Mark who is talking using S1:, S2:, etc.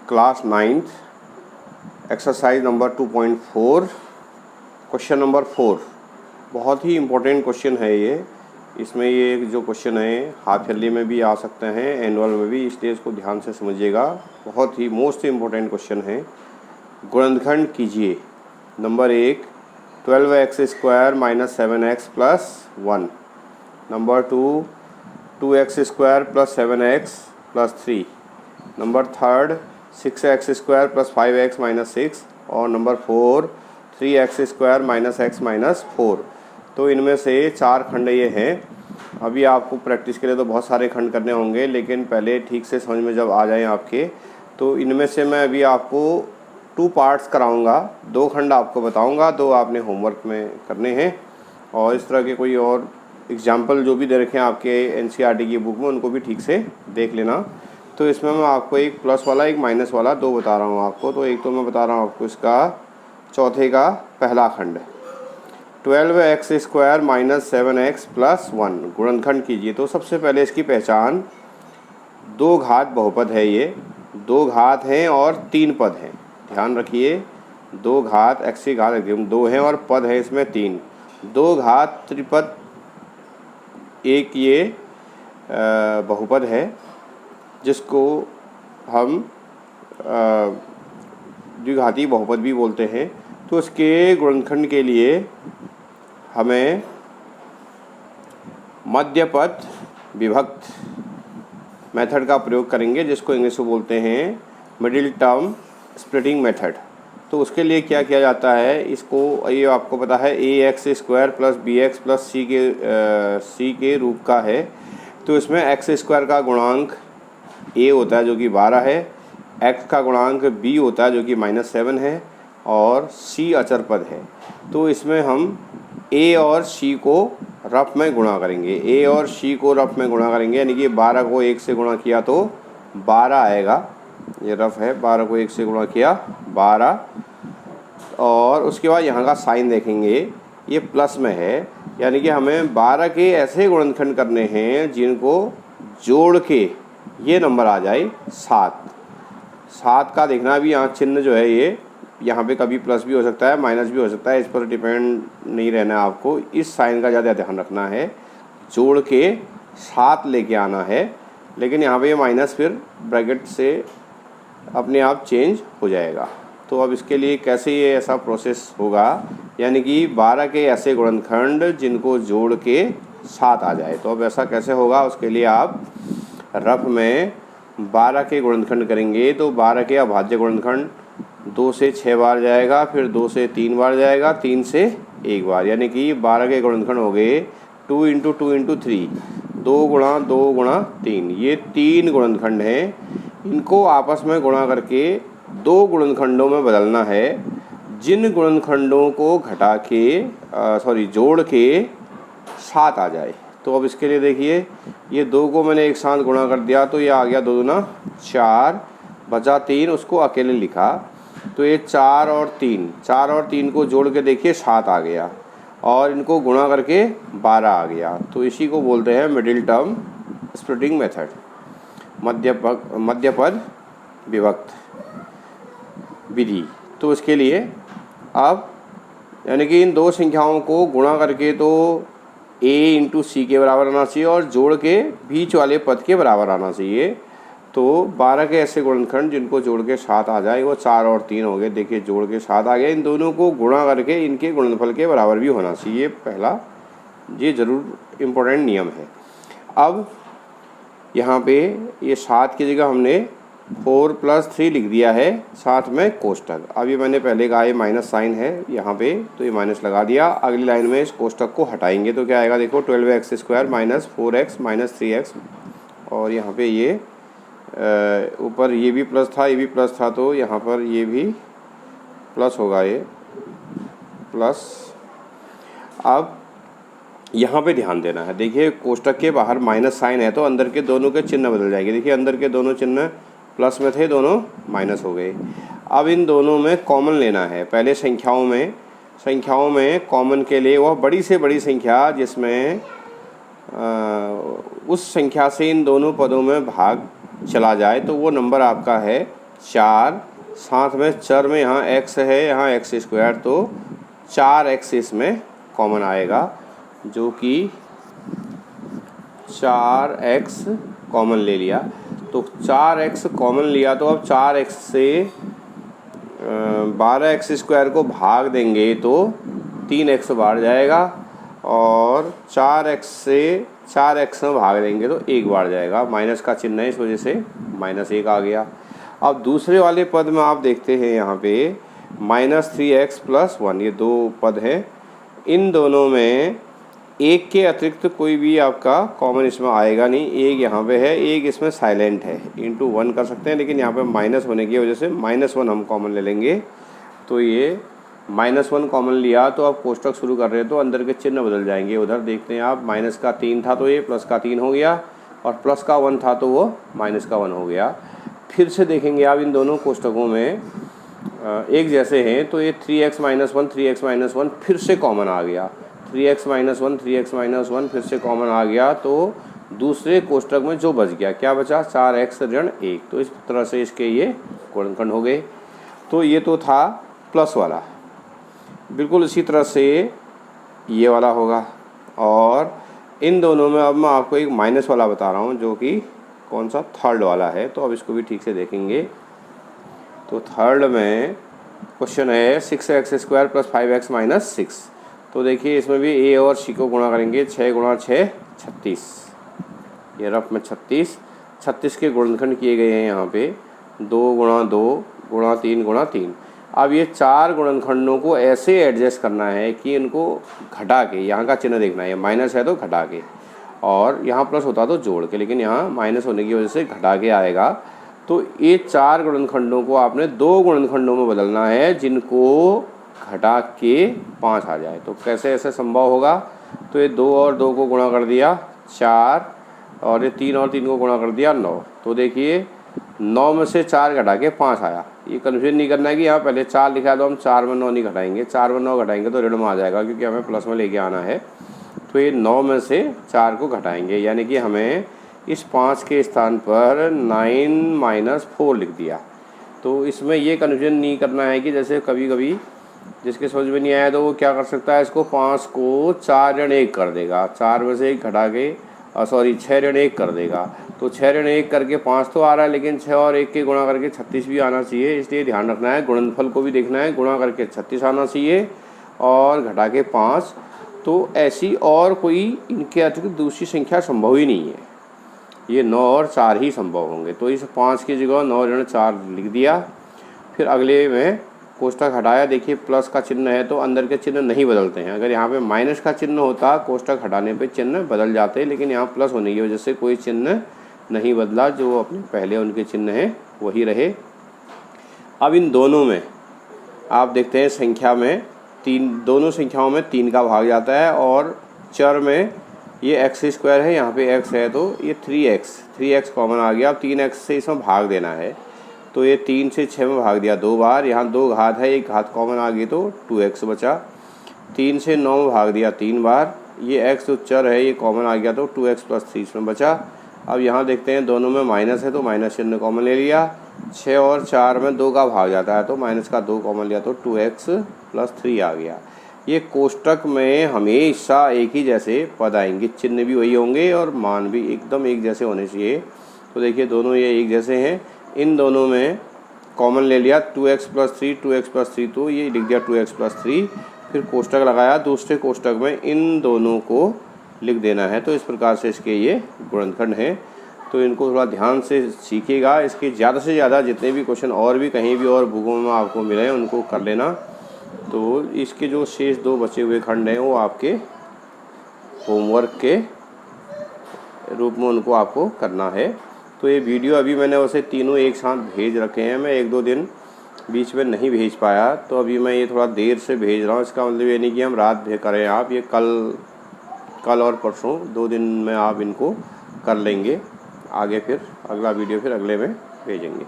S1: Class 9th exercise number 2.4 question number 4। बहुत ही important question है ये। इसमें ये जो क्वेश्चन है हाफ ईयरली में भी आ सकते हैं, एनुअल में भी, इसलिए इसको ध्यान से समझिएगा। बहुत ही मोस्ट इम्पोर्टेंट क्वेश्चन है। गुणनखंड कीजिए। Number 1 12x² - 7x + 1। Number 2 2x² + 7x + 3। Number 3 6x² + 5x - 6। और नंबर 4 3x² - x - 4। तो इनमें से 4 खंड ये हैं। अभी आपको प्रैक्टिस के लिए तो बहुत सारे खंड करने होंगे, लेकिन पहले ठीक से समझ में जब आ जाएं आपके, तो इनमें से मैं अभी आपको 2 पार्ट्स कराऊंगा। 2 खंड आपको बताऊंगा, 2 आपने होमवर्क में करने हैं। और इस तरह के कोई और एग्जाम्पल जो भी दे रखे हैं आपके एनसीईआरटी की बुक में, उनको भी ठीक से देख लेना। तो इसमें मैं आपको एक प्लस वाला एक माइनस वाला 2 बता रहा हूँ आपको। तो एक तो मैं बता रहा हूँ आपको इसका चौथे का पहला खंड 12x² - 7x + 1 गुणनखंड कीजिए। तो सबसे पहले इसकी पहचान 2 घात बहुपद है। ये 2 घात हैं और 3 पद हैं। ध्यान रखिए, 2 घात x की घात 2 हैं और पद है इसमें 3। 2 घात त्रिपद एक ये बहुपद है, जिसको हम द्विघाती बहुपद भी बोलते हैं। तो इसके गुणनखंड के लिए हमें मध्यपद विभक्त मेथड का प्रयोग करेंगे, जिसको इंग्लिश में बोलते हैं मिडिल टर्म स्प्लिटिंग मेथड। तो उसके लिए क्या किया जाता है, इसको ये आपको पता है ax² + bx + c के रूप का है। तो इसमें x² का गुणांक a होता है जो कि 12 है, x का गुणांक b होता है जो कि -7 है, और c अचर पद है। तो इसमें हम a और c को रफ में गुणा करेंगे। a और c को रफ में गुणा करेंगे, यानी कि 12 को 1 से गुणा किया तो 12 आएगा। ये रफ है, 12 को 1 से गुणा किया 12। और उसके बाद यहाँ का साइन देखेंगे, ये प्लस में है, यानी कि हमें 12 के ऐसे गुणनखंड करने हैं जिनको जोड़ के ये नंबर आ जाए 7। 7 का देखना भी, यहाँ चिन्ह जो है ये यहाँ पे कभी प्लस भी हो सकता है, माइनस भी हो सकता है, इस पर डिपेंड नहीं रहना है आपको। इस साइन का ज़्यादा ध्यान रखना है, जोड़ के 7 लेके आना है। लेकिन यहाँ पे ये माइनस फिर ब्रैकेट से अपने आप चेंज हो जाएगा। तो अब इसके लिए कैसे ये ऐसा प्रोसेस होगा, यानी कि 12 के ऐसे गुणनखंड जिनको जोड़ के 7 आ जाए। तो अब ऐसा कैसे होगा, उसके लिए आप रफ में 12 के गुणनखंड करेंगे। तो 12 के अभाज्य गुणनखंड 2 से 6 बार जाएगा, फिर 2 से 3 बार जाएगा, 3 से 1 बार, यानी कि 12 के गुणनखंड हो गए 2 × 2 × 3, 2 × 2 × 3। ये 3 गुणनखंड हैं। इनको आपस में गुणा करके 2 गुणनखंडों में बदलना है, जिन गुणनखंडों को घटा के जोड़ के 7 आ जाए। तो अब इसके लिए देखिए, ये 2 को मैंने एक साथ गुणा कर दिया, तो ये आ गया 2 दूना 4, बचा 3, उसको अकेले लिखा। तो ये 4 और 3 को जोड़ के देखिए 7 आ गया, और इनको गुणा करके 12 आ गया। तो इसी को बोलते हैं मिडिल टर्म स्प्लिटिंग मेथड, मध्यपद विभक्त विधि। तो इसके लिए अब यानी कि इन 2 संख्याओं को गुणा करके तो a × c के बराबर आना चाहिए, और जोड़ के बीच वाले पद के बराबर आना चाहिए। तो 12 के ऐसे गुणनखंड जिनको जोड़ के 7 आ जाए, वो 4 और 3 हो गए। देखिए जोड़ के 7 आ गए। इन दोनों को गुणा करके इनके गुणनफल के बराबर भी होना चाहिए। पहला ये ज़रूर इम्पोर्टेंट नियम है। अब यहाँ पे ये 7 की जगह हमने 4 + 3 लिख दिया है, साथ में कोष्टक। अभी मैंने पहले कहा ये माइनस साइन है यहाँ पे, तो ये माइनस लगा दिया। अगली लाइन में इस कोष्टक को हटाएंगे तो क्या आएगा, देखो 12x² - 4x - 3x। और यहाँ पे ये ऊपर ये भी प्लस था, ये भी प्लस था, तो यहाँ पर ये भी प्लस होगा, ये प्लस। अब यहाँ पे ध्यान देना है, देखिए कोष्टक के बाहर माइनस साइन है, तो अंदर के दोनों के चिन्ह बदल जाएंगे। देखिए अंदर के दोनों चिन्ह प्लस में थे, दोनों माइनस हो गए। अब इन दोनों में कॉमन लेना है। पहले संख्याओं में कॉमन के लिए वह बड़ी से बड़ी संख्या जिसमें उस संख्या से इन दोनों पदों में भाग चला जाए, तो वो नंबर आपका है 4, साथ में चर में यहाँ x है, यहाँ x², तो 4x इसमें कॉमन आएगा, जो कि 4x कॉमन ले लिया। तो 4x कॉमन लिया, तो अब 4x से 12x² को भाग देंगे तो 3x बाढ़ जाएगा, और 4x से 4x में भाग देंगे तो 1 बाढ़ जाएगा। माइनस का चिन्ह है, इस वजह से -1 आ गया। अब दूसरे वाले पद में आप देखते हैं यहाँ पे -3x + 1, ये 2 पद हैं। इन दोनों में 1 के अतिरिक्त कोई भी आपका कॉमन इसमें आएगा नहीं। 1 यहाँ पे है, 1 इसमें साइलेंट है, × 1 कर सकते हैं, लेकिन यहाँ पे माइनस होने की वजह से -1 हम कॉमन ले लेंगे। तो ये -1 कॉमन लिया, तो अब कोष्टक शुरू कर रहे हैं तो अंदर के चिन्ह बदल जाएंगे। उधर देखते हैं आप, माइनस का 3 था तो ये प्लस का 3 हो गया, और प्लस का 1 था तो वो माइनस का 1 हो गया। फिर से देखेंगे आप, इन दोनों कोष्टकों में एक जैसे हैं, तो ये 3x - 1 3x - 1 फिर से कॉमन आ गया। 3x - 1 3x - 1 फिर से कॉमन आ गया, तो दूसरे कोष्टक में जो बच गया, क्या बचा? 4x - 1। तो इस तरह से इसके ये गुणनखंड हो गए। तो ये तो था प्लस वाला, बिल्कुल इसी तरह से ये वाला होगा। और इन दोनों में अब मैं आपको एक माइनस वाला बता रहा हूँ, जो कि कौन सा? थर्ड वाला है। तो अब इसको भी ठीक से देखेंगे। तो थर्ड में क्वेश्चन है 6x² + 5x - 6। तो देखिए इसमें भी a और c को गुणा करेंगे। 6 × 6 36, ये रफ में 36 के गुणनखंड किए गए हैं यहाँ पे। 2 × 2 × 3 × 3। अब ये 4 गुणनखंडों को ऐसे एडजस्ट करना है कि इनको घटा के, यहाँ का चिन्ह देखना है, माइनस है तो घटा के, और यहाँ प्लस होता तो जोड़ के, लेकिन यहाँ माइनस होने की वजह से घटा के आएगा। तो ये 4 गुणनखंडों को आपने 2 गुणनखंडों में बदलना है, जिनको घटा के 5 आ जाए। तो कैसे ऐसे संभव होगा? तो ये 2 और 2 को गुणा कर दिया 4, और ये 3 और 3 को गुणा कर दिया 9। तो देखिए 9 में से 4 घटा के 5 आया। ये कन्फ्यूजन नहीं करना है कि यहाँ पहले 4 लिखा है तो हम 4 में 9 नहीं घटाएंगे, 4 में 9 घटाएंगे तो ऋण में आ जाएगा, क्योंकि हमें प्लस में लेके आना है। तो ये 9 में से 4 को घटाएंगे, यानी कि हमें इस 5 के स्थान पर 9 - 4 लिख दिया। तो इसमें ये कन्फ्यूजन नहीं करना है कि जैसे कभी कभी जिसके समझ में नहीं आया तो वो क्या कर सकता है, इसको 5 को 4 ऋण 1 कर देगा, 4 में से 1 घटा के 6 ऋण 1 कर देगा। तो 6 ऋण 1 करके 5 तो आ रहा है, लेकिन 6 और 1 के गुणा करके 36 भी आना चाहिए। इसलिए ध्यान रखना है, गुणनफल को भी देखना है, गुणा करके 36 आना चाहिए और घटा के 5। तो ऐसी और कोई इनके अतिरिक्त दूसरी संख्या संभव ही नहीं है, ये 9 और 4 ही संभव होंगे। तो इस 5 की जगह 9 ऋण 4 लिख दिया। फिर अगले में कोष्टक हटाया, देखिए प्लस का चिन्ह है तो अंदर के चिन्ह नहीं बदलते हैं। अगर यहाँ पे माइनस का चिन्ह होता, कोष्टक हटाने पे चिन्ह बदल जाते, लेकिन यहाँ प्लस होने की वजह से कोई चिन्ह नहीं बदला, जो अपने पहले उनके चिन्ह हैं वही रहे। अब इन दोनों में आप देखते हैं संख्या में 3, दोनों संख्याओं में 3 का भाग जाता है, और चर में ये x² है, यहाँ पे x है तो ये 3x कॉमन आ गया। अब 3x से इसमें भाग देना है, तो ये 3 से 6 में भाग दिया 2 बार, यहाँ 2 घात है, एक घात कॉमन आ गई तो 2x बचा। 3 से 9 में भाग दिया 3 बार, ये x जो चर है ये कॉमन आ गया तो 2x + 3 इसमें बचा। अब यहाँ देखते हैं दोनों में माइनस है तो माइनस चिन्ह कॉमन ले लिया। 6 और 4 में 2 का भाग जाता है तो माइनस का 2 कॉमन लिया तो 2x + 3 आ गया। ये कोष्टक में हमेशा एक ही जैसे पद आएंगे, चिन्ह भी वही होंगे और मान भी एकदम एक जैसे होने चाहिए। तो देखिए दोनों ये एक जैसे हैं। इन दोनों में कॉमन ले लिया 2x + 3 2x + 3, तो ये लिख दिया 2x + 3। फिर कोष्टक लगाया, दूसरे कोष्टक में इन दोनों को लिख देना है। तो इस प्रकार से इसके ये गुणनखंड हैं। तो इनको थोड़ा ध्यान से सीखिएगा। इसके ज़्यादा से ज़्यादा जितने भी क्वेश्चन और भी कहीं भी और बुकों में आपको मिले उनको कर लेना। तो इसके जो शेष 2 बचे हुए खंड हैं वो आपके होमवर्क के रूप में उनको आपको करना है। तो ये वीडियो अभी मैंने उसे तीनों एक साथ भेज रखे हैं, मैं 1-2 दिन बीच में नहीं भेज पाया, तो अभी मैं ये थोड़ा देर से भेज रहा हूँ। इसका मतलब ये नहीं कि हम रात भेज करें, आप ये कल और परसों 2 दिन में आप इनको कर लेंगे। आगे फिर अगला वीडियो फिर अगले में भेजेंगे।